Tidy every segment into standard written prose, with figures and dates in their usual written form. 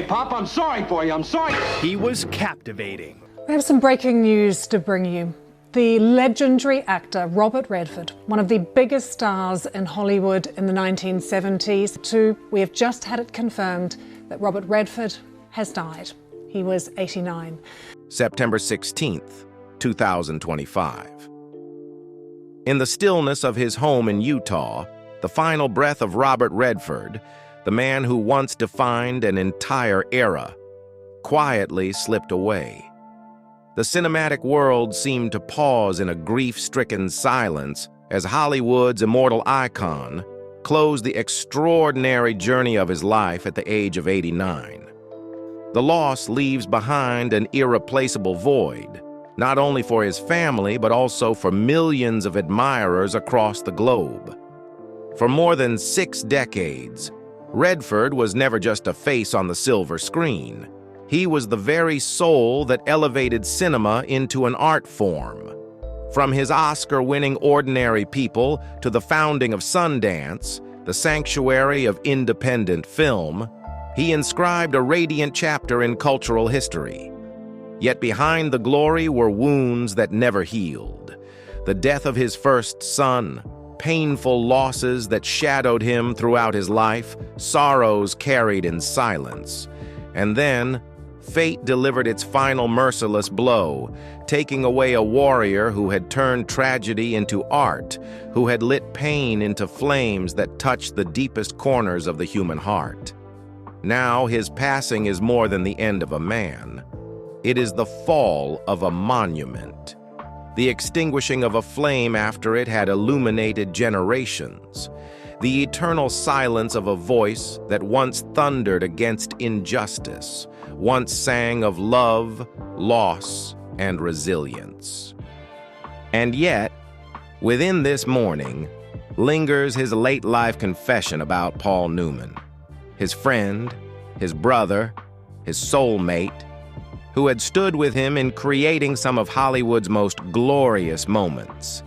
Pop. I'm sorry for you. I'm sorry. He was captivating. We have some breaking news to bring you. The legendary actor Robert Redford, one of the biggest stars in Hollywood in the 1970s, we have just had it confirmed that Robert Redford has died. He was 89. September 16th, 2025. In the stillness of his home in Utah, the final breath of Robert Redford, the man who once defined an entire era, quietly slipped away. The cinematic world seemed to pause in a grief-stricken silence as Hollywood's immortal icon closed the extraordinary journey of his life at the age of 89. The loss leaves behind an irreplaceable void, not only for his family but also for millions of admirers across the globe. For more than 6 decades, Redford was never just a face on the silver screen. He was the very soul that elevated cinema into an art form. From his Oscar-winning Ordinary People to the founding of Sundance, the sanctuary of independent film, he inscribed a radiant chapter in cultural history. Yet behind the glory were wounds that never healed. The death of his first son, painful losses that shadowed him throughout his life, sorrows carried in silence. And then, fate delivered its final merciless blow, taking away a warrior who had turned tragedy into art, who had lit pain into flames that touched the deepest corners of the human heart. Now his passing is more than the end of a man. It is the fall of a monument, the extinguishing of a flame after it had illuminated generations, the eternal silence of a voice that once thundered against injustice, once sang of love, loss, and resilience. And yet, within this mourning, lingers his late-life confession about Paul Newman, his friend, his brother, his soulmate, who had stood with him in creating some of Hollywood's most glorious moments.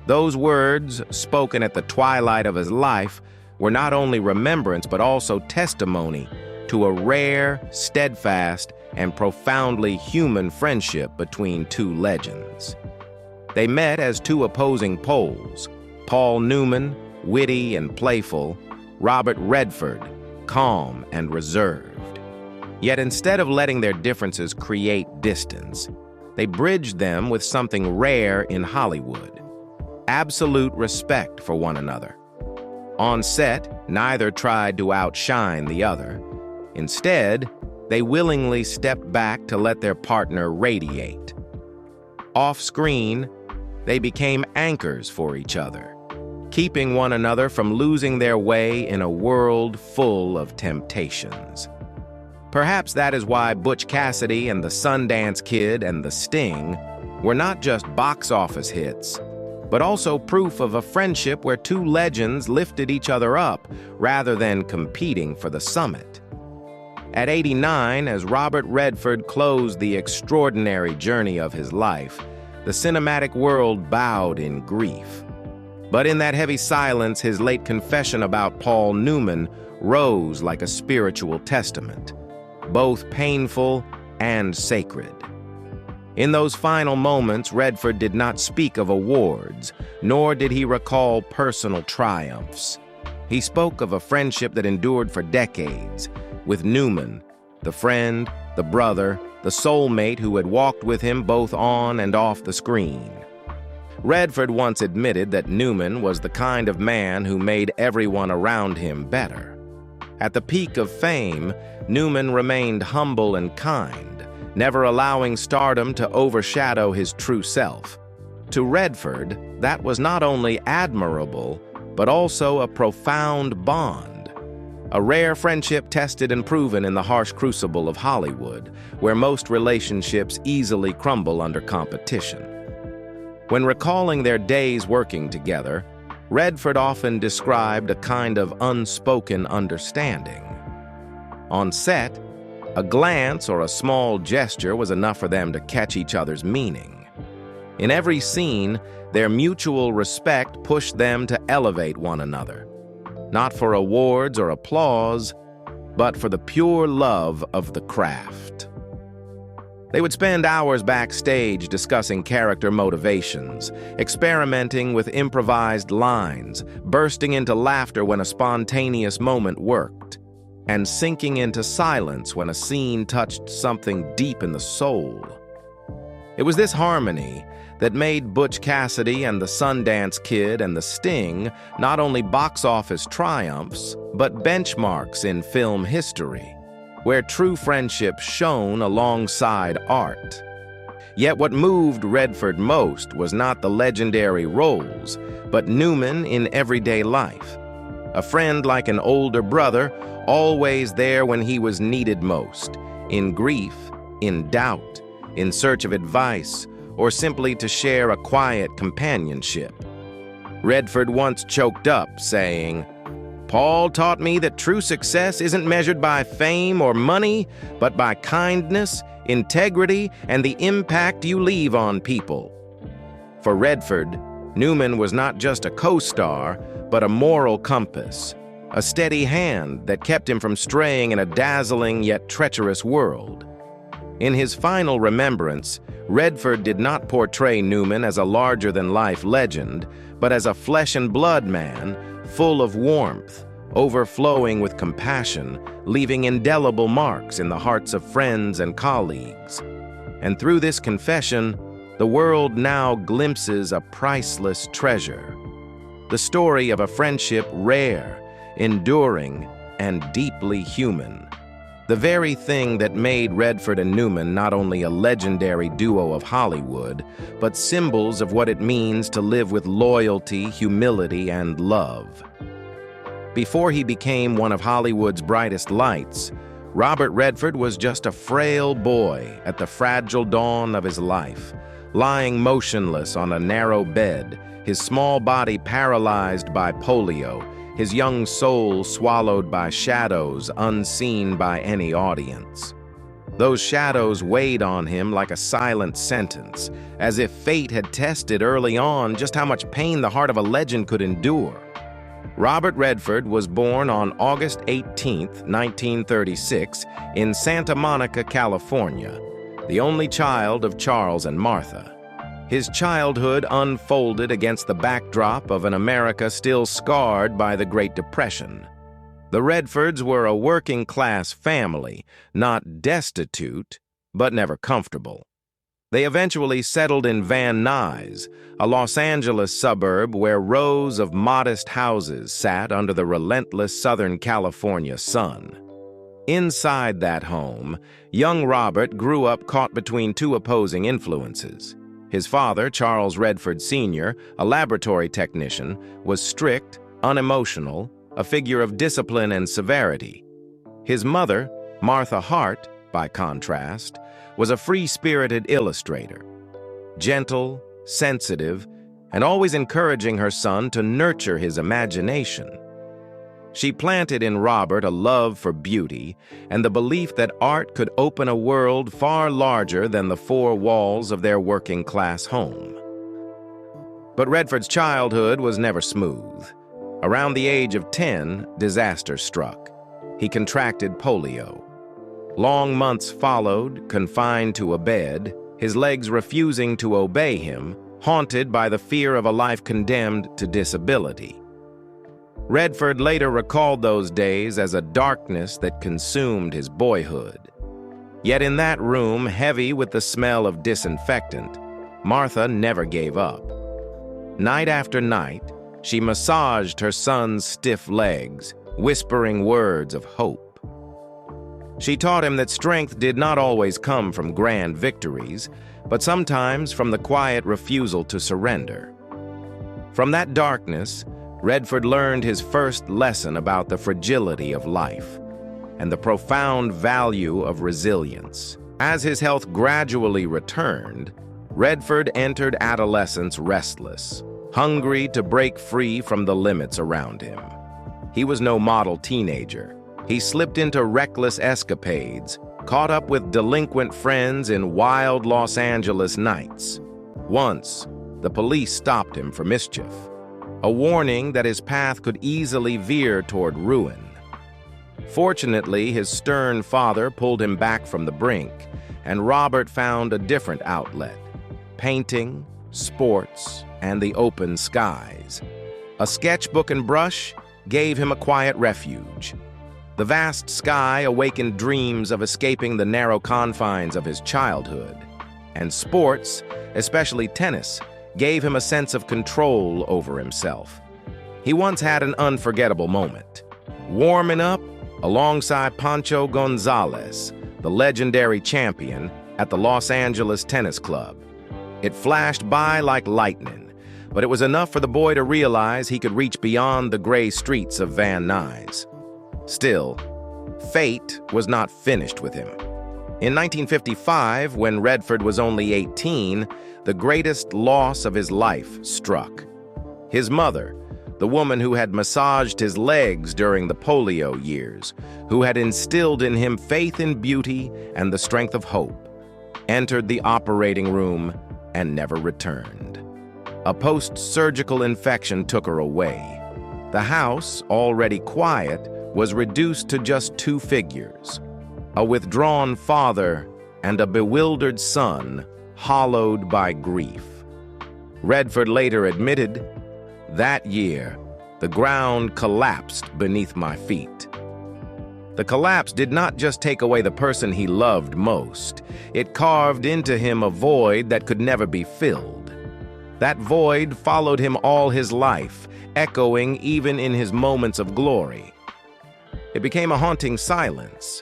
Those words, spoken at the twilight of his life, were not only remembrance but also testimony to a rare, steadfast, and profoundly human friendship between two legends. They met as two opposing poles: Paul Newman, witty and playful; Robert Redford, calm and reserved. Yet instead of letting their differences create distance, they bridged them with something rare in Hollywood: absolute respect for one another. On set, neither tried to outshine the other. Instead, they willingly stepped back to let their partner radiate. Off-screen, they became anchors for each other, keeping one another from losing their way in a world full of temptations. Perhaps that is why Butch Cassidy and the Sundance Kid and The Sting were not just box office hits, but also proof of a friendship where two legends lifted each other up rather than competing for the summit. At 89, as Robert Redford closed the extraordinary journey of his life, the cinematic world bowed in grief. But in that heavy silence, his late confession about Paul Newman rose like a spiritual testament, both painful and sacred. In those final moments, Redford did not speak of awards, nor did he recall personal triumphs. He spoke of a friendship that endured for decades, with Newman, the friend, the brother, the soulmate who had walked with him both on and off the screen. Redford once admitted that Newman was the kind of man who made everyone around him better. At the peak of fame, Newman remained humble and kind, never allowing stardom to overshadow his true self. To Redford, that was not only admirable, but also a profound bond. A rare friendship tested and proven in the harsh crucible of Hollywood, where most relationships easily crumble under competition. When recalling their days working together, Redford often described a kind of unspoken understanding. On set, a glance or a small gesture was enough for them to catch each other's meaning. In every scene, their mutual respect pushed them to elevate one another, not for awards or applause, but for the pure love of the craft. They would spend hours backstage discussing character motivations, experimenting with improvised lines, bursting into laughter when a spontaneous moment worked, and sinking into silence when a scene touched something deep in the soul. It was this harmony that made Butch Cassidy and the Sundance Kid and The Sting not only box office triumphs, but benchmarks in film history, where true friendship shone alongside art. Yet what moved Redford most was not the legendary roles, but Newman in everyday life. A friend like an older brother, always there when he was needed most, in grief, in doubt, in search of advice, or simply to share a quiet companionship. Redford once choked up, saying, "Paul taught me that true success isn't measured by fame or money, but by kindness, integrity, and the impact you leave on people." For Redford, Newman was not just a co-star, but a moral compass, a steady hand that kept him from straying in a dazzling yet treacherous world. In his final remembrance, Redford did not portray Newman as a larger-than-life legend, but as a flesh-and-blood man, full of warmth, overflowing with compassion, leaving indelible marks in the hearts of friends and colleagues. And through this confession, the world now glimpses a priceless treasure, the story of a friendship rare, enduring, and deeply human. The very thing that made Redford and Newman not only a legendary duo of Hollywood, but symbols of what it means to live with loyalty, humility, and love. Before he became one of Hollywood's brightest lights, Robert Redford was just a frail boy at the fragile dawn of his life, lying motionless on a narrow bed, his small body paralyzed by polio, his young soul swallowed by shadows unseen by any audience. Those shadows weighed on him like a silent sentence, as if fate had tested early on just how much pain the heart of a legend could endure. Robert Redford was born on August 18, 1936, in Santa Monica, California, the only child of Charles and Martha. His childhood unfolded against the backdrop of an America still scarred by the Great Depression. The Redfords were a working-class family, not destitute, but never comfortable. They eventually settled in Van Nuys, a Los Angeles suburb where rows of modest houses sat under the relentless Southern California sun. Inside that home, young Robert grew up caught between two opposing influences. His father, Charles Redford Sr., a laboratory technician, was strict, unemotional, a figure of discipline and severity. His mother, Martha Hart, by contrast, was a free-spirited illustrator, gentle, sensitive, and always encouraging her son to nurture his imagination. She planted in Robert a love for beauty and the belief that art could open a world far larger than the four walls of their working-class home. But Redford's childhood was never smooth. Around the age of 10, disaster struck. He contracted polio. Long months followed, confined to a bed, his legs refusing to obey him, haunted by the fear of a life condemned to disability. Redford later recalled those days as a darkness that consumed his boyhood. Yet in that room, heavy with the smell of disinfectant, Martha never gave up. Night after night, she massaged her son's stiff legs, whispering words of hope. She taught him that strength did not always come from grand victories, but sometimes from the quiet refusal to surrender. From that darkness, Redford learned his first lesson about the fragility of life and the profound value of resilience. As his health gradually returned, Redford entered adolescence restless, hungry to break free from the limits around him. He was no model teenager. He slipped into reckless escapades, caught up with delinquent friends in wild Los Angeles nights. Once, the police stopped him for mischief, a warning that his path could easily veer toward ruin. Fortunately, his stern father pulled him back from the brink, and Robert found a different outlet: painting, sports, and the open skies. A sketchbook and brush gave him a quiet refuge. The vast sky awakened dreams of escaping the narrow confines of his childhood, and sports, especially tennis, gave him a sense of control over himself. He once had an unforgettable moment, warming up alongside Pancho Gonzalez, the legendary champion, at the Los Angeles Tennis Club. It flashed by like lightning, but it was enough for the boy to realize he could reach beyond the gray streets of Van Nuys. Still, fate was not finished with him. In 1955, when Redford was only 18, the greatest loss of his life struck. His mother, the woman who had massaged his legs during the polio years, who had instilled in him faith in beauty and the strength of hope, entered the operating room and never returned. A post-surgical infection took her away. The house, already quiet, was reduced to just two figures: a withdrawn father and a bewildered son, hollowed by grief. Redford later admitted, "That year, the ground collapsed beneath my feet." The collapse did not just take away the person he loved most, it carved into him a void that could never be filled. That void followed him all his life, echoing even in his moments of glory. It became a haunting silence,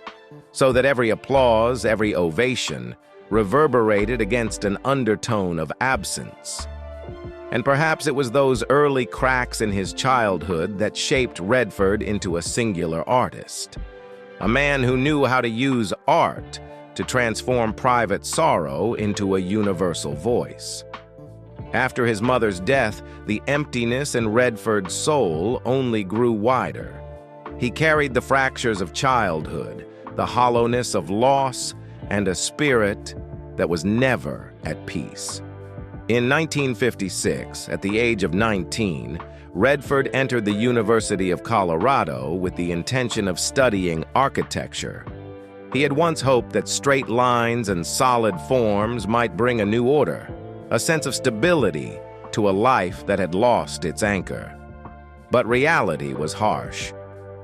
so that every applause, every ovation, reverberated against an undertone of absence. And perhaps it was those early cracks in his childhood that shaped Redford into a singular artist. A man who knew how to use art to transform private sorrow into a universal voice. After his mother's death, the emptiness in Redford's soul only grew wider. He carried the fractures of childhood, the hollowness of loss, and a spirit that was never at peace. In 1956, at the age of 19, Redford entered the University of Colorado with the intention of studying architecture. He had once hoped that straight lines and solid forms might bring a new order, a sense of stability to a life that had lost its anchor. But reality was harsh.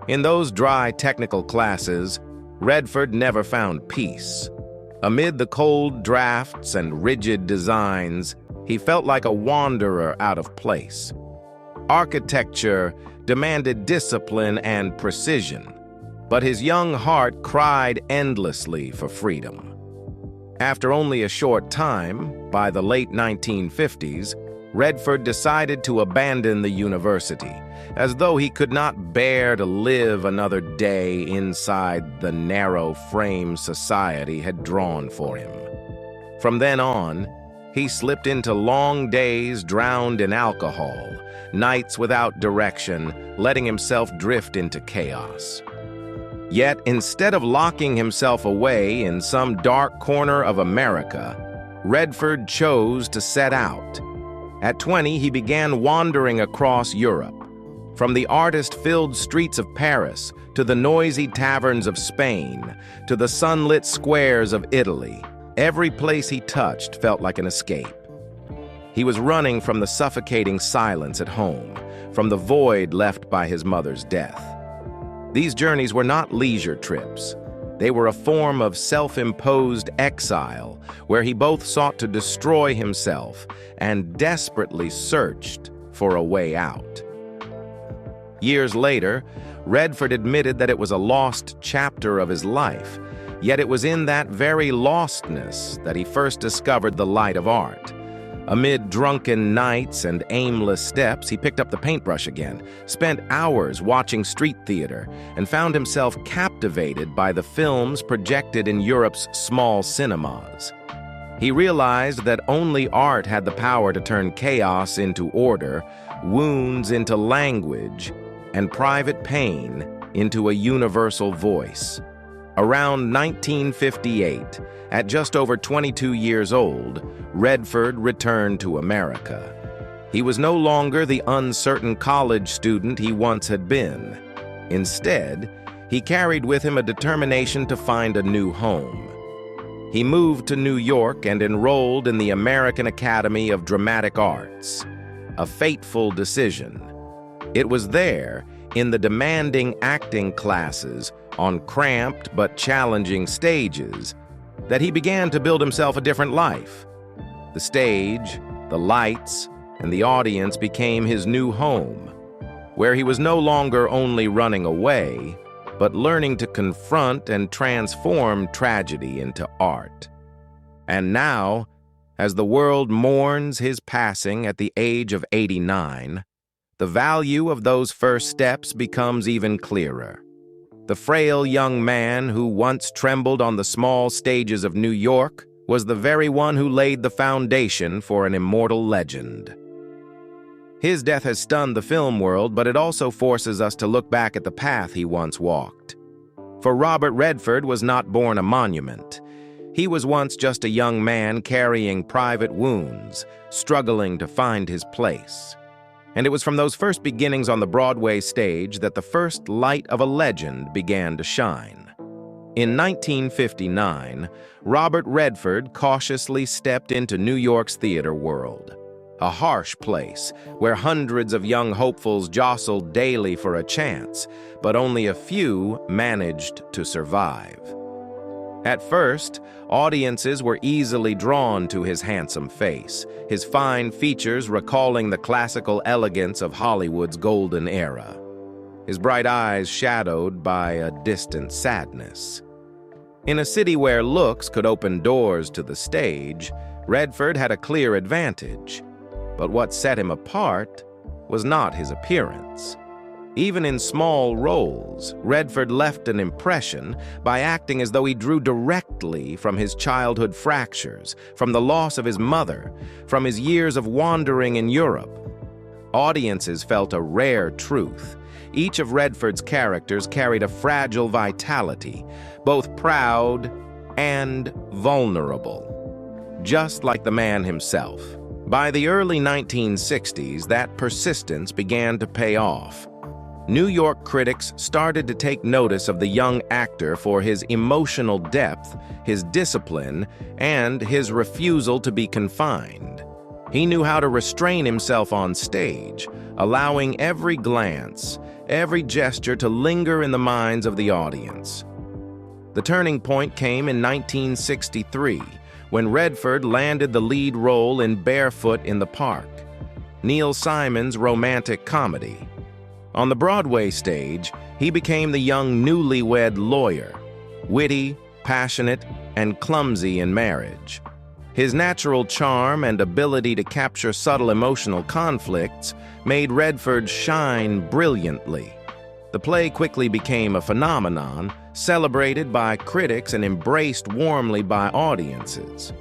In those dry technical classes, Redford never found peace. Amid the cold drafts and rigid designs, he felt like a wanderer out of place. Architecture demanded discipline and precision, but his young heart cried endlessly for freedom. After only a short time, by the late 1950s, Redford decided to abandon the university, as though he could not bear to live another day inside the narrow frame society had drawn for him. From then on, he slipped into long days drowned in alcohol, nights without direction, letting himself drift into chaos. Yet, instead of locking himself away in some dark corner of America, Redford chose to set out. At 20, he began wandering across Europe. From the artist-filled streets of Paris, to the noisy taverns of Spain, to the sunlit squares of Italy, every place he touched felt like an escape. He was running from the suffocating silence at home, from the void left by his mother's death. These journeys were not leisure trips. They were a form of self-imposed exile, where he both sought to destroy himself and desperately searched for a way out. Years later, Redford admitted that it was a lost chapter of his life, yet it was in that very lostness that he first discovered the light of art. Amid drunken nights and aimless steps, he picked up the paintbrush again, spent hours watching street theater, and found himself captivated by the films projected in Europe's small cinemas. He realized that only art had the power to turn chaos into order, wounds into language, and private pain into a universal voice. Around 1958, at just over 22 years old, Redford returned to America. He was no longer the uncertain college student he once had been. Instead, he carried with him a determination to find a new home. He moved to New York and enrolled in the American Academy of Dramatic Arts. A fateful decision. It was there, in the demanding acting classes, on cramped but challenging stages, that he began to build himself a different life. The stage, the lights, and the audience became his new home, where he was no longer only running away, but learning to confront and transform tragedy into art. And now, as the world mourns his passing at the age of 89, the value of those first steps becomes even clearer. The frail young man who once trembled on the small stages of New York was the very one who laid the foundation for an immortal legend. His death has stunned the film world, but it also forces us to look back at the path he once walked. For Robert Redford was not born a monument. He was once just a young man carrying private wounds, struggling to find his place. And it was from those first beginnings on the Broadway stage that the first light of a legend began to shine. In 1959, Robert Redford cautiously stepped into New York's theater world. A harsh place where hundreds of young hopefuls jostled daily for a chance, but only a few managed to survive. At first, audiences were easily drawn to his handsome face, his fine features recalling the classical elegance of Hollywood's golden era, his bright eyes shadowed by a distant sadness. In a city where looks could open doors to the stage, Redford had a clear advantage. But what set him apart was not his appearance. Even in small roles, Redford left an impression by acting as though he drew directly from his childhood fractures, from the loss of his mother, from his years of wandering in Europe. Audiences felt a rare truth. Each of Redford's characters carried a fragile vitality, both proud and vulnerable, just like the man himself. By the early 1960s, that persistence began to pay off. New York critics started to take notice of the young actor for his emotional depth, his discipline, and his refusal to be confined. He knew how to restrain himself on stage, allowing every glance, every gesture to linger in the minds of the audience. The turning point came in 1963, when Redford landed the lead role in Barefoot in the Park, Neil Simon's romantic comedy. On the Broadway stage, he became the young newlywed lawyer, witty, passionate, and clumsy in marriage. His natural charm and ability to capture subtle emotional conflicts made Redford shine brilliantly. The play quickly became a phenomenon, celebrated by critics and embraced warmly by audiences.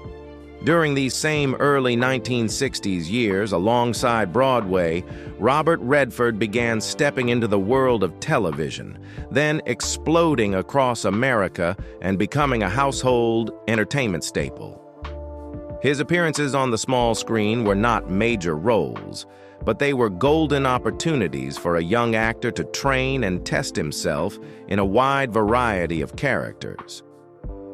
During these same early 1960s years, alongside Broadway, Robert Redford began stepping into the world of television, then exploding across America and becoming a household entertainment staple. His appearances on the small screen were not major roles, but they were golden opportunities for a young actor to train and test himself in a wide variety of characters.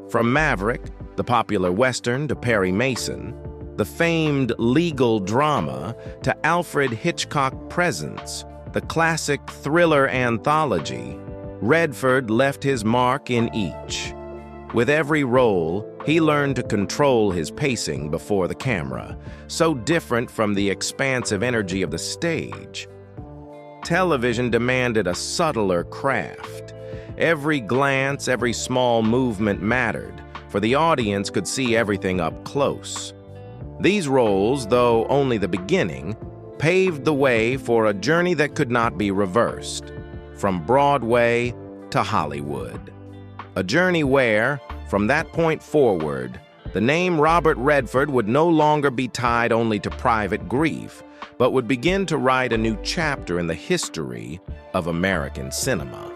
From Maverick, the popular Western, to Perry Mason, the famed legal drama, to Alfred Hitchcock Presents, the classic thriller anthology, Redford left his mark in each. With every role, he learned to control his pacing before the camera, so different from the expansive energy of the stage. Television demanded a subtler craft. Every glance, every small movement mattered, for the audience could see everything up close. These roles, though only the beginning, paved the way for a journey that could not be reversed, from Broadway to Hollywood. A journey where, from that point forward, the name Robert Redford would no longer be tied only to private grief, but would begin to write a new chapter in the history of American cinema.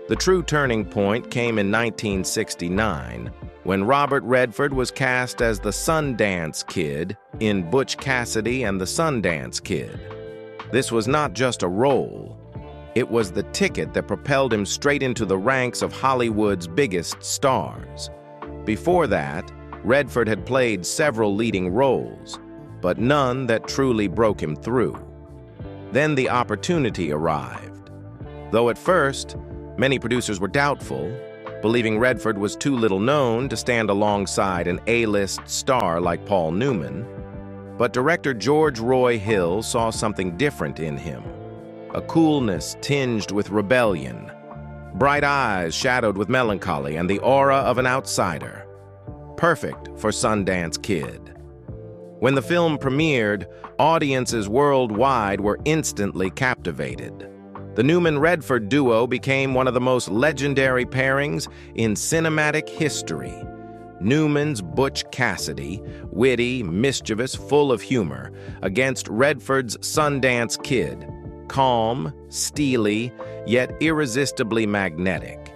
The true turning point came in 1969, when Robert Redford was cast as the Sundance Kid in Butch, Cassidy and the Sundance Kid. This was not just a role. It was the ticket that propelled him straight into the ranks of Hollywood's biggest stars. Before that, Redford had played several leading roles, but none that truly broke him through. Then the opportunity arrived. Though at first, many producers were doubtful, believing Redford was too little known to stand alongside an A-list star like Paul Newman, but director George Roy Hill saw something different in him. A coolness tinged with rebellion, bright eyes shadowed with melancholy, and the aura of an outsider. Perfect for Sundance Kid. When the film premiered, audiences worldwide were instantly captivated. The Newman-Redford duo became one of the most legendary pairings in cinematic history. Newman's Butch Cassidy, witty, mischievous, full of humor, against Redford's Sundance Kid, calm, steely, yet irresistibly magnetic.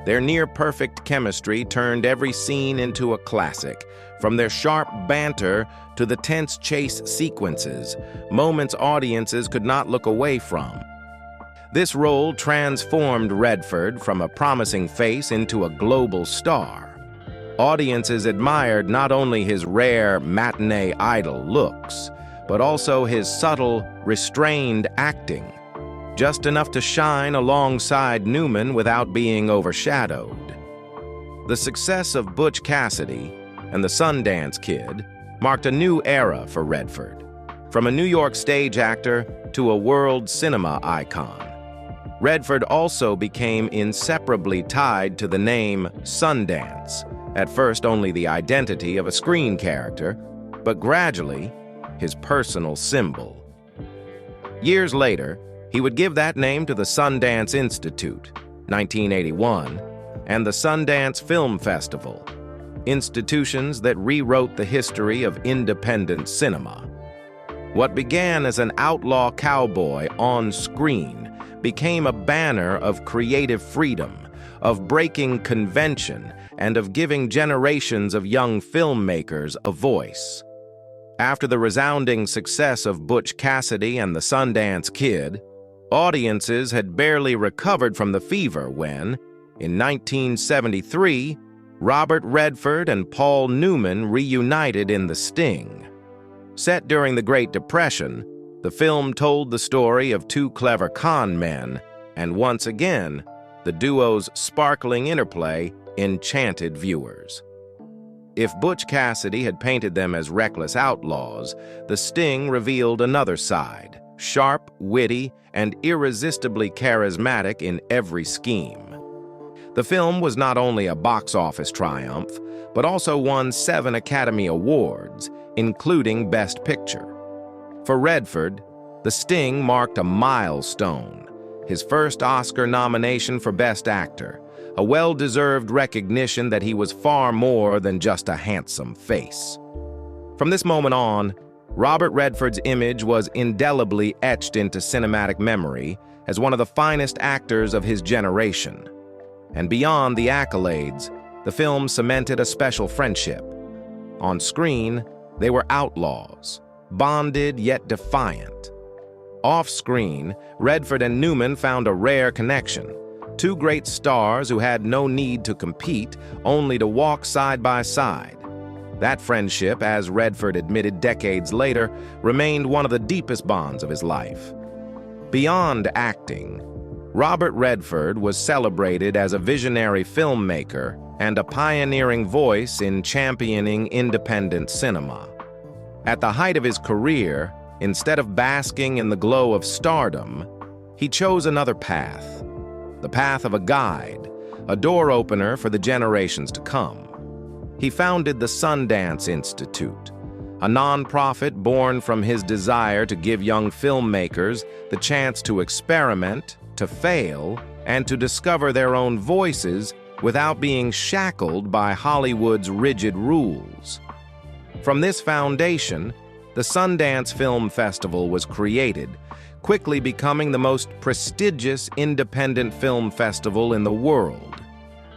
Their near-perfect chemistry turned every scene into a classic, from their sharp banter to the tense chase sequences, moments audiences could not look away from. This role transformed Redford from a promising face into a global star. Audiences admired not only his rare matinee idol looks, but also his subtle, restrained acting, just enough to shine alongside Newman without being overshadowed. The success of Butch Cassidy and the Sundance Kid marked a new era for Redford, from a New York stage actor to a world cinema icon. Redford also became inseparably tied to the name Sundance, at first only the identity of a screen character, but gradually his personal symbol. Years later, he would give that name to the Sundance Institute, 1981, and the Sundance Film Festival, institutions that rewrote the history of independent cinema. What began as an outlaw cowboy on screen became a banner of creative freedom, of breaking convention, and of giving generations of young filmmakers a voice. After the resounding success of Butch Cassidy and the Sundance Kid, audiences had barely recovered from the fever when, in 1973, Robert Redford and Paul Newman reunited in The Sting. Set during the Great Depression, the film told the story of two clever con men, and once again, the duo's sparkling interplay enchanted viewers. If Butch Cassidy had painted them as reckless outlaws, The Sting revealed another side, sharp, witty, and irresistibly charismatic in every scheme. The film was not only a box office triumph, but also won 7 Academy Awards, including Best Picture. For Redford, The Sting marked a milestone, his first Oscar nomination for Best Actor, a well-deserved recognition that he was far more than just a handsome face. From this moment on, Robert Redford's image was indelibly etched into cinematic memory as one of the finest actors of his generation. And beyond the accolades, the film cemented a special friendship. On screen, they were outlaws, bonded yet defiant. Off-screen, Redford and Newman found a rare connection. Two great stars who had no need to compete, only to walk side by side. That friendship, as Redford admitted decades later, remained one of the deepest bonds of his life. Beyond acting, Robert Redford was celebrated as a visionary filmmaker and a pioneering voice in championing independent cinema. At the height of his career, instead of basking in the glow of stardom, he chose another path. The path of a guide, a door opener for the generations to come. He founded the Sundance Institute, a nonprofit born from his desire to give young filmmakers the chance to experiment, to fail, and to discover their own voices without being shackled by Hollywood's rigid rules. From this foundation, the Sundance Film Festival was created, quickly becoming the most prestigious independent film festival in the world.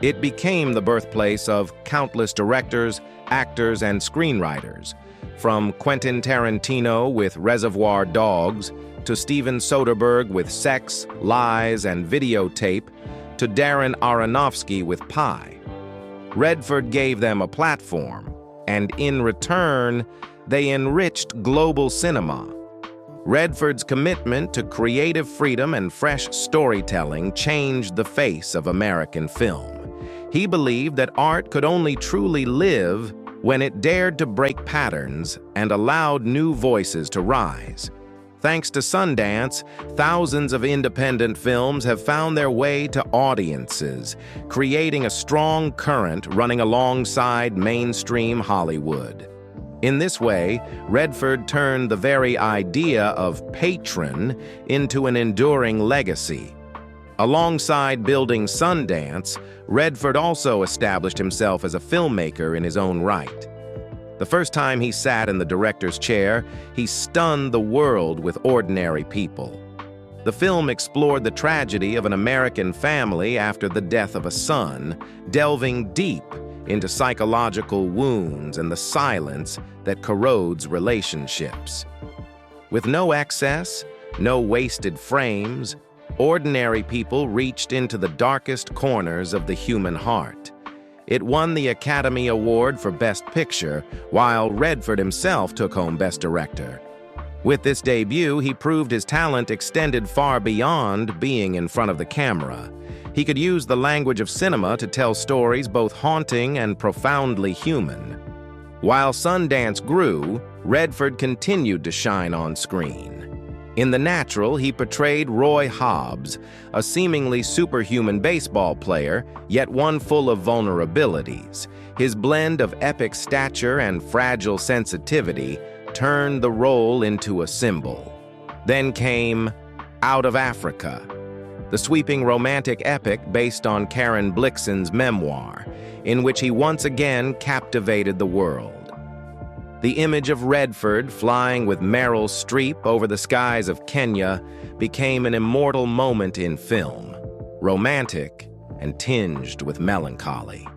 It became the birthplace of countless directors, actors, and screenwriters, from Quentin Tarantino with Reservoir Dogs to Steven Soderbergh with Sex, Lies, and Videotape, to Darren Aronofsky with Pi. Redford gave them a platform, and in return, they enriched global cinema. Redford's commitment to creative freedom and fresh storytelling changed the face of American film. He believed that art could only truly live when it dared to break patterns and allowed new voices to rise. Thanks to Sundance, thousands of independent films have found their way to audiences, creating a strong current running alongside mainstream Hollywood. In this way, Redford turned the very idea of patron into an enduring legacy. Alongside building Sundance, Redford also established himself as a filmmaker in his own right. The first time he sat in the director's chair, he stunned the world with Ordinary People. The film explored the tragedy of an American family after the death of a son, delving deep into psychological wounds and the silence that corrodes relationships. With no excess, no wasted frames, Ordinary People reached into the darkest corners of the human heart. It won the Academy Award for Best Picture, while Redford himself took home Best Director. With this debut, he proved his talent extended far beyond being in front of the camera. He could use the language of cinema to tell stories both haunting and profoundly human. While Sundance grew, Redford continued to shine on screen. In The Natural, he portrayed Roy Hobbs, a seemingly superhuman baseball player, yet one full of vulnerabilities. His blend of epic stature and fragile sensitivity turned the role into a symbol. Then came Out of Africa, the sweeping romantic epic based on Karen Blixen's memoir, in which he once again captivated the world. The image of Redford flying with Meryl Streep over the skies of Kenya became an immortal moment in film, romantic and tinged with melancholy.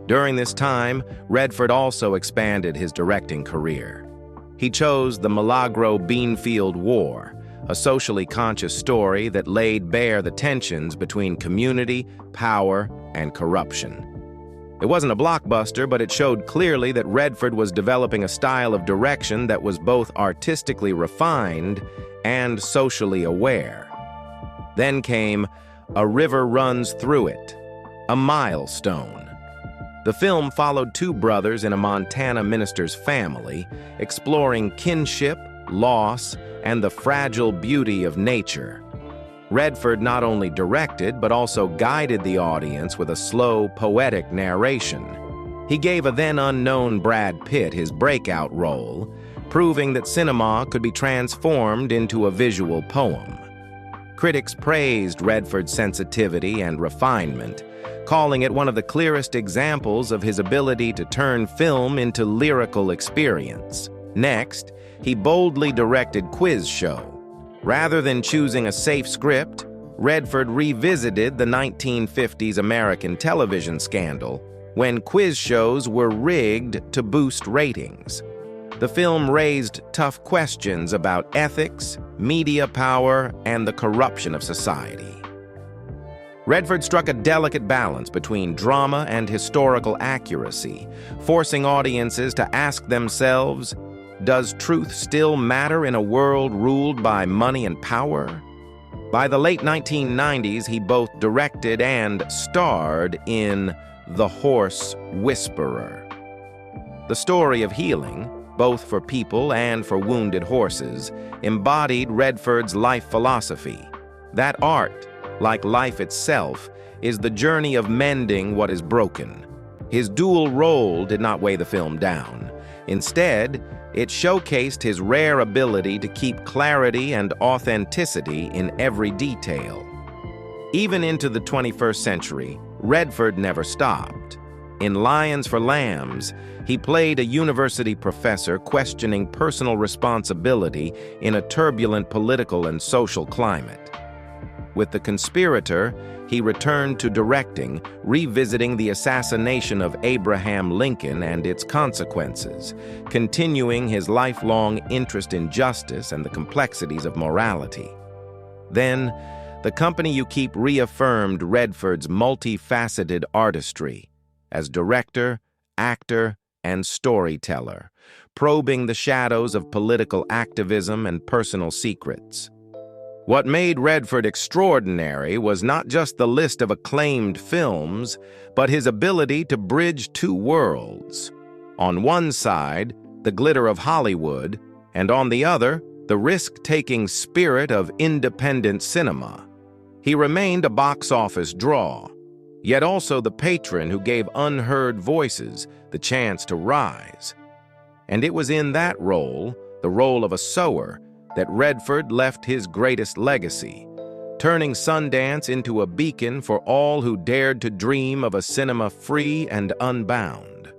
During this time, Redford also expanded his directing career. He chose The Milagro Beanfield War, a socially conscious story that laid bare the tensions between community, power, and corruption. It wasn't a blockbuster, but it showed clearly that Redford was developing a style of direction that was both artistically refined and socially aware. Then came A River Runs Through It, a milestone. The film followed two brothers in a Montana minister's family, exploring kinship, loss, and the fragile beauty of nature. Redford not only directed, but also guided the audience with a slow, poetic narration. He gave a then-unknown Brad Pitt his breakout role, proving that cinema could be transformed into a visual poem. Critics praised Redford's sensitivity and refinement, calling it one of the clearest examples of his ability to turn film into lyrical experience. Next, he boldly directed Quiz Show. Rather than choosing a safe script, Redford revisited the 1950s American television scandal, when quiz shows were rigged to boost ratings. The film raised tough questions about ethics, media power, and the corruption of society. Redford struck a delicate balance between drama and historical accuracy, forcing audiences to ask themselves, does truth still matter in a world ruled by money and power? By the late 1990s, he both directed and starred in The Horse Whisperer. The story of healing, both for people and for wounded horses, embodied Redford's life philosophy. That art, like life itself, is the journey of mending what is broken. His dual role did not weigh the film down. Instead, it showcased his rare ability to keep clarity and authenticity in every detail. Even into the 21st century, Redford never stopped. In Lions for Lambs, he played a university professor questioning personal responsibility in a turbulent political and social climate. With The Conspirator, he returned to directing, revisiting the assassination of Abraham Lincoln and its consequences, continuing his lifelong interest in justice and the complexities of morality. Then, The Company You Keep reaffirmed Redford's multifaceted artistry as director, actor, and storyteller, probing the shadows of political activism and personal secrets. What made Redford extraordinary was not just the list of acclaimed films, but his ability to bridge two worlds. On one side, the glitter of Hollywood, and on the other, the risk-taking spirit of independent cinema. He remained a box office draw, yet also the patron who gave unheard voices the chance to rise. And it was in that role, the role of a sower, that Redford left his greatest legacy, turning Sundance into a beacon for all who dared to dream of a cinema free and unbound.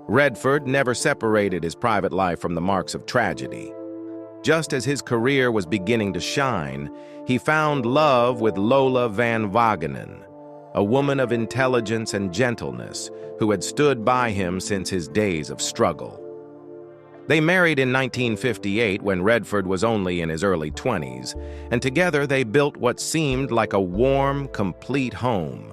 Redford never separated his private life from the marks of tragedy. Just as his career was beginning to shine, he found love with Lola Van Wagenen, a woman of intelligence and gentleness who had stood by him since his days of struggle. They married in 1958 when Redford was only in his early 20s, and together they built what seemed like a warm, complete home.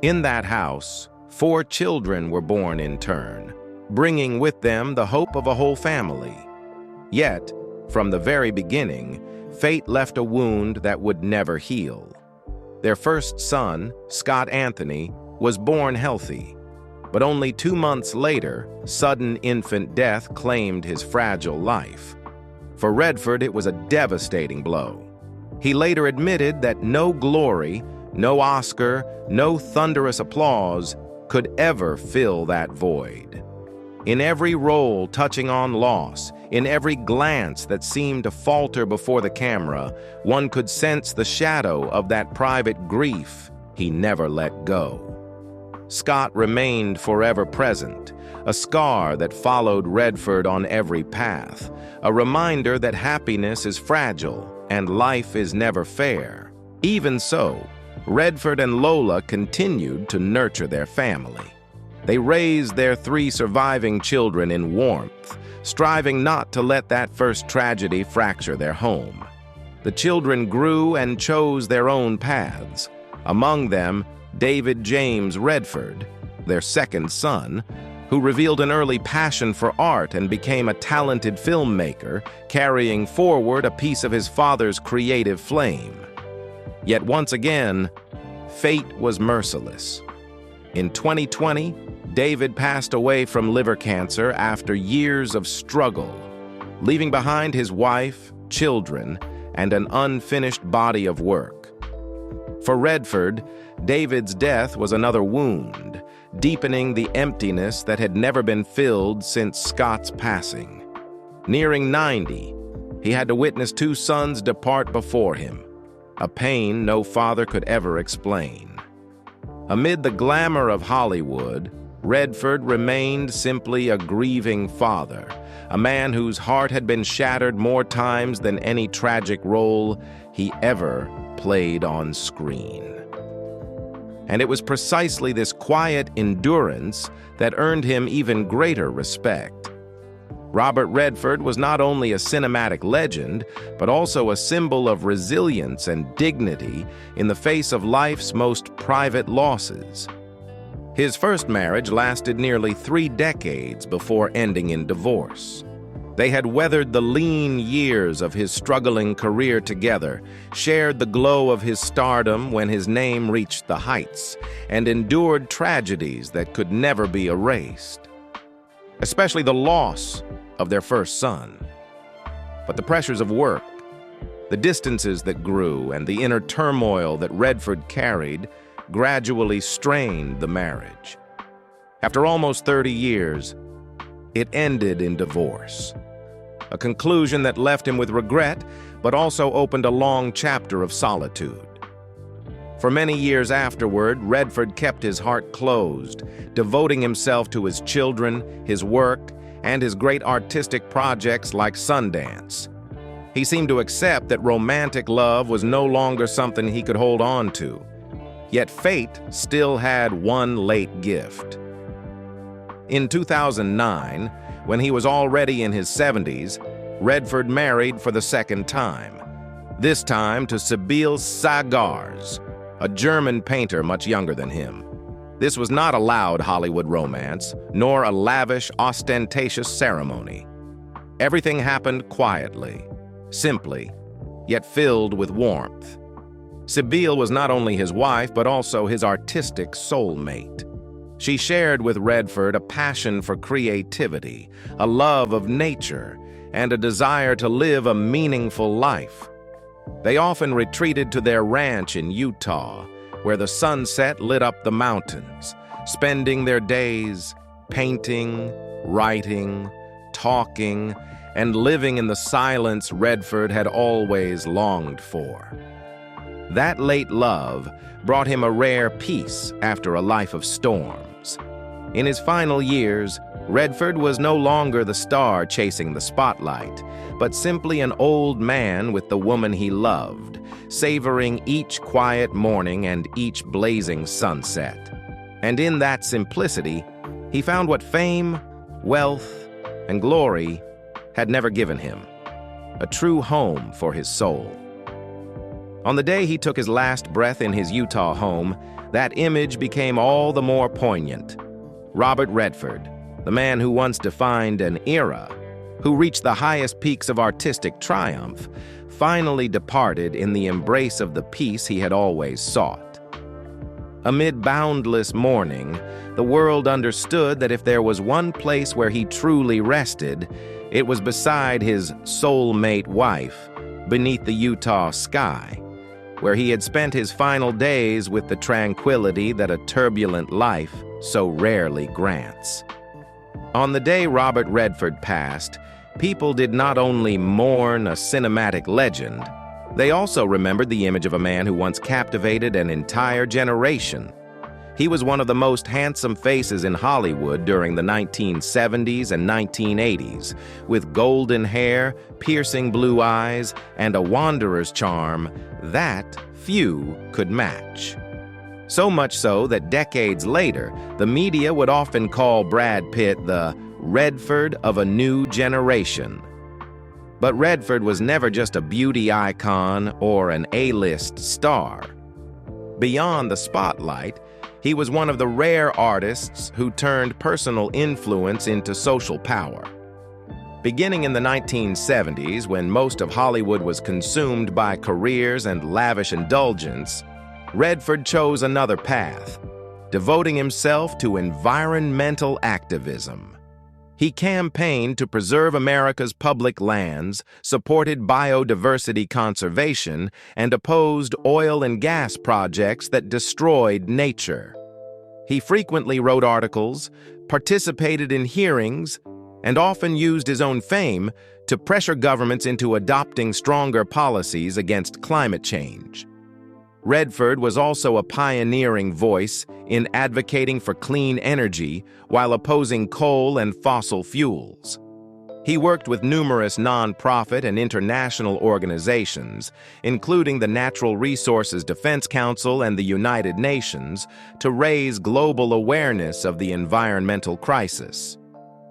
In that house, 4 children were born in turn, bringing with them the hope of a whole family. Yet, from the very beginning, fate left a wound that would never heal. Their first son, Scott Anthony, was born healthy. But only 2 months later, sudden infant death claimed his fragile life. For Redford, it was a devastating blow. He later admitted that no glory, no Oscar, no thunderous applause could ever fill that void. In every role touching on loss, in every glance that seemed to falter before the camera, one could sense the shadow of that private grief he never let go. Scott remained forever present, a scar that followed Redford on every path, a reminder that happiness is fragile and life is never fair. Even so, Redford and Lola continued to nurture their family. They raised their 3 surviving children in warmth, striving not to let that first tragedy fracture their home. The children grew and chose their own paths. Among them, David James Redford, their second son, who revealed an early passion for art and became a talented filmmaker, carrying forward a piece of his father's creative flame. Yet once again, fate was merciless. In 2020, David passed away from liver cancer after years of struggle, leaving behind his wife, children, and an unfinished body of work. For Redford, David's death was another wound, deepening the emptiness that had never been filled since Scott's passing. Nearing 90, he had to witness 2 sons depart before him, a pain no father could ever explain. Amid the glamour of Hollywood, Redford remained simply a grieving father, a man whose heart had been shattered more times than any tragic role he ever played on screen. And it was precisely this quiet endurance that earned him even greater respect. Robert Redford was not only a cinematic legend, but also a symbol of resilience and dignity in the face of life's most private losses. His first marriage lasted nearly 3 decades before ending in divorce. They had weathered the lean years of his struggling career together, shared the glow of his stardom when his name reached the heights, and endured tragedies that could never be erased, especially the loss of their first son. But the pressures of work, the distances that grew, and the inner turmoil that Redford carried gradually strained the marriage. After almost 30 years, it ended in divorce. A conclusion that left him with regret, but also opened a long chapter of solitude. For many years afterward, Redford kept his heart closed, devoting himself to his children, his work, and his great artistic projects like Sundance. He seemed to accept that romantic love was no longer something he could hold on to. Yet fate still had one late gift. In 2009, when he was already in his 70s, Redford married for the second time, this time to Sibylle Sagars, a German painter much younger than him. This was not a loud Hollywood romance, nor a lavish, ostentatious ceremony. Everything happened quietly, simply, yet filled with warmth. Sibylle was not only his wife, but also his artistic soulmate. She shared with Redford a passion for creativity, a love of nature, and a desire to live a meaningful life. They often retreated to their ranch in Utah, where the sunset lit up the mountains, spending their days painting, writing, talking, and living in the silence Redford had always longed for. That late love brought him a rare peace after a life of storms. In his final years, Redford was no longer the star chasing the spotlight, but simply an old man with the woman he loved, savoring each quiet morning and each blazing sunset. And in that simplicity, he found what fame, wealth, and glory had never given him: a true home for his soul. On the day he took his last breath in his Utah home, that image became all the more poignant. Robert Redford, the man who once defined an era, who reached the highest peaks of artistic triumph, finally departed in the embrace of the peace he had always sought. Amid boundless mourning, the world understood that if there was one place where he truly rested, it was beside his soulmate wife, beneath the Utah sky, where he had spent his final days with the tranquility that a turbulent life so rarely grants. On the day Robert Redford passed, people did not only mourn a cinematic legend, they also remembered the image of a man who once captivated an entire generation. He was one of the most handsome faces in Hollywood during the 1970s and 1980s, with golden hair, piercing blue eyes, and a wanderer's charm that few could match. So much so that decades later, the media would often call Brad Pitt the Redford of a new generation. But Redford was never just a beauty icon or an A-list star. Beyond the spotlight, he was one of the rare artists who turned personal influence into social power. Beginning in the 1970s, when most of Hollywood was consumed by careers and lavish indulgence, Redford chose another path, devoting himself to environmental activism. He campaigned to preserve America's public lands, supported biodiversity conservation, and opposed oil and gas projects that destroyed nature. He frequently wrote articles, participated in hearings, and often used his own fame to pressure governments into adopting stronger policies against climate change. Redford was also a pioneering voice in advocating for clean energy while opposing coal and fossil fuels. He worked with numerous nonprofit and international organizations, including the Natural Resources Defense Council and the United Nations, to raise global awareness of the environmental crisis.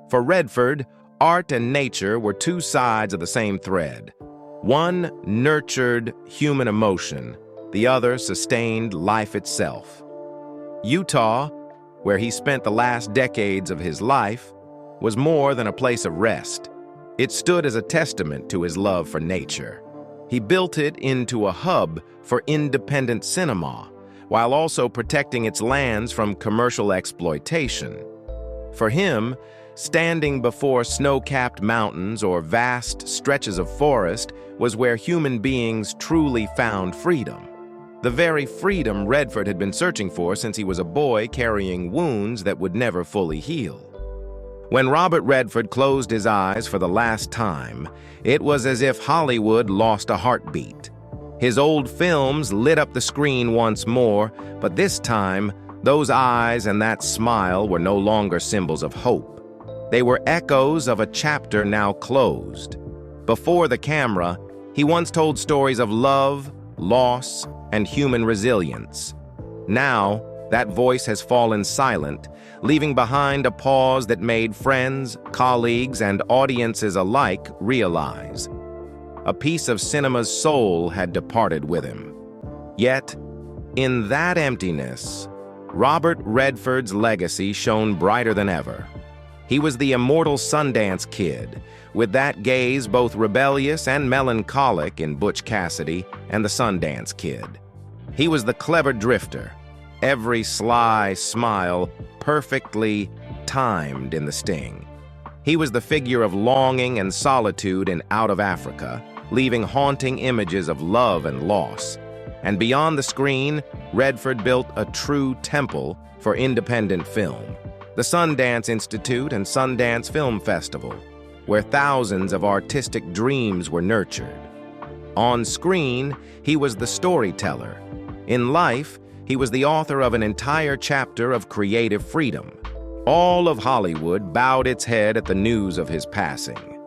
For Redford, art and nature were two sides of the same thread. One nurtured human emotion, the other sustained life itself. Utah, where he spent the last decades of his life, was more than a place of rest. It stood as a testament to his love for nature. He built it into a hub for independent cinema, while also protecting its lands from commercial exploitation. For him, standing before snow-capped mountains or vast stretches of forest was where human beings truly found freedom. The very freedom Redford had been searching for since he was a boy carrying wounds that would never fully heal. When Robert Redford closed his eyes for the last time, it was as if Hollywood lost a heartbeat. His old films lit up the screen once more, but this time, those eyes and that smile were no longer symbols of hope. They were echoes of a chapter now closed. Before the camera, he once told stories of love, loss, and human resilience. Now, that voice has fallen silent, leaving behind a pause that made friends, colleagues, and audiences alike realize a piece of cinema's soul had departed with him. Yet, in that emptiness, Robert Redford's legacy shone brighter than ever. He was the immortal Sundance Kid, with that gaze both rebellious and melancholic in Butch Cassidy and the Sundance Kid. He was the clever drifter, every sly smile perfectly timed in the sting. He was the figure of longing and solitude in Out of Africa, leaving haunting images of love and loss. And beyond the screen, Redford built a true temple for independent film, the Sundance Institute and Sundance Film Festival, where thousands of artistic dreams were nurtured. On screen, he was the storyteller. In life, he was the author of an entire chapter of creative freedom. All of Hollywood bowed its head at the news of his passing.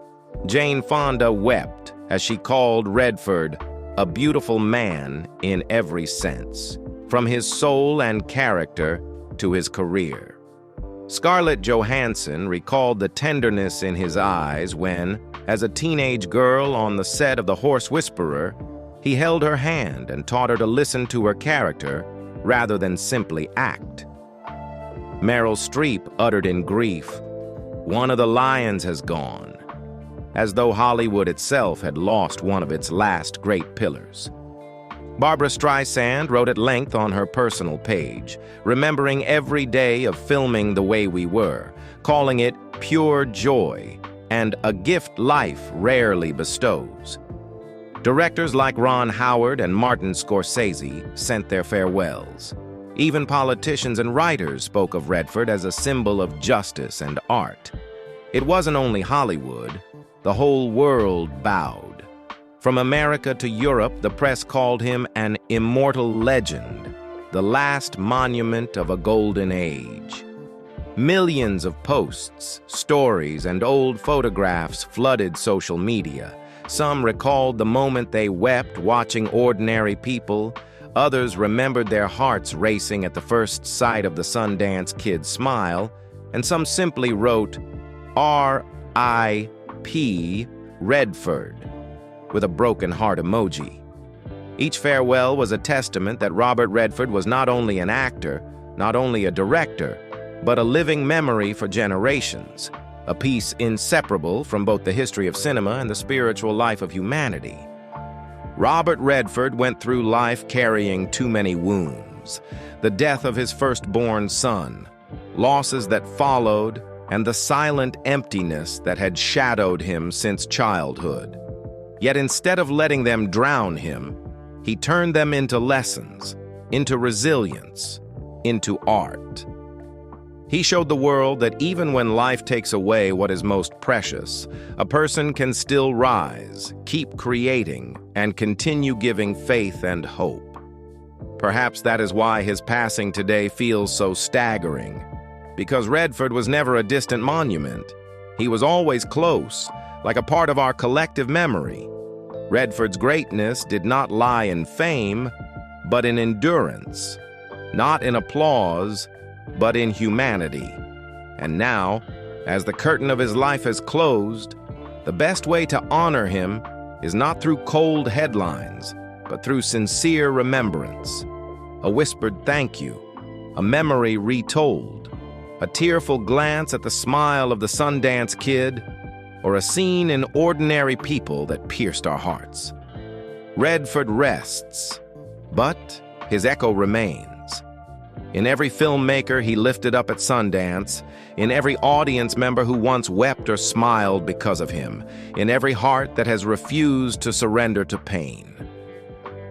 Jane Fonda wept as she called Redford a beautiful man in every sense, from his soul and character to his career. Scarlett Johansson recalled the tenderness in his eyes when, as a teenage girl on the set of The Horse Whisperer, he held her hand and taught her to listen to her character rather than simply act. Meryl Streep uttered in grief, "One of the lions has gone," as though Hollywood itself had lost one of its last great pillars. Barbra Streisand wrote at length on her personal page, remembering every day of filming The Way We Were, calling it pure joy and a gift life rarely bestows. Directors like Ron Howard and Martin Scorsese sent their farewells. Even politicians and writers spoke of Redford as a symbol of justice and art. It wasn't only Hollywood. The whole world bowed. From America to Europe, the press called him an immortal legend, the last monument of a golden age. Millions of posts, stories, and old photographs flooded social media. Some recalled the moment they wept watching ordinary people. Others remembered their hearts racing at the first sight of the Sundance Kid's smile. And some simply wrote, R.I.P. Redford, with a broken heart emoji. Each farewell was a testament that Robert Redford was not only an actor, not only a director, but a living memory for generations, a piece inseparable from both the history of cinema and the spiritual life of humanity. Robert Redford went through life carrying too many wounds: the death of his firstborn son, losses that followed, and the silent emptiness that had shadowed him since childhood. Yet instead of letting them drown him, he turned them into lessons, into resilience, into art. He showed the world that even when life takes away what is most precious, a person can still rise, keep creating, and continue giving faith and hope. Perhaps that is why his passing today feels so staggering, because Redford was never a distant monument. He was always close, like a part of our collective memory. Redford's greatness did not lie in fame, but in endurance, not in applause, but in humanity. And now, as the curtain of his life has closed, the best way to honor him is not through cold headlines, but through sincere remembrance. A whispered thank you, a memory retold, a tearful glance at the smile of the Sundance Kid, or a scene in ordinary people that pierced our hearts. Redford rests, but his echo remains. In every filmmaker he lifted up at Sundance, in every audience member who once wept or smiled because of him, in every heart that has refused to surrender to pain.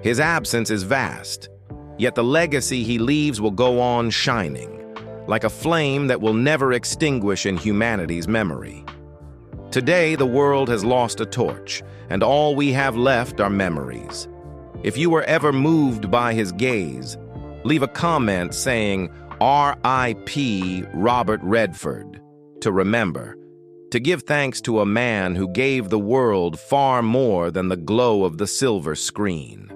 His absence is vast, yet the legacy he leaves will go on shining, like a flame that will never extinguish in humanity's memory. Today, the world has lost a torch, and all we have left are memories. If you were ever moved by his gaze, leave a comment saying, R.I.P. Robert Redford, to remember, to give thanks to a man who gave the world far more than the glow of the silver screen.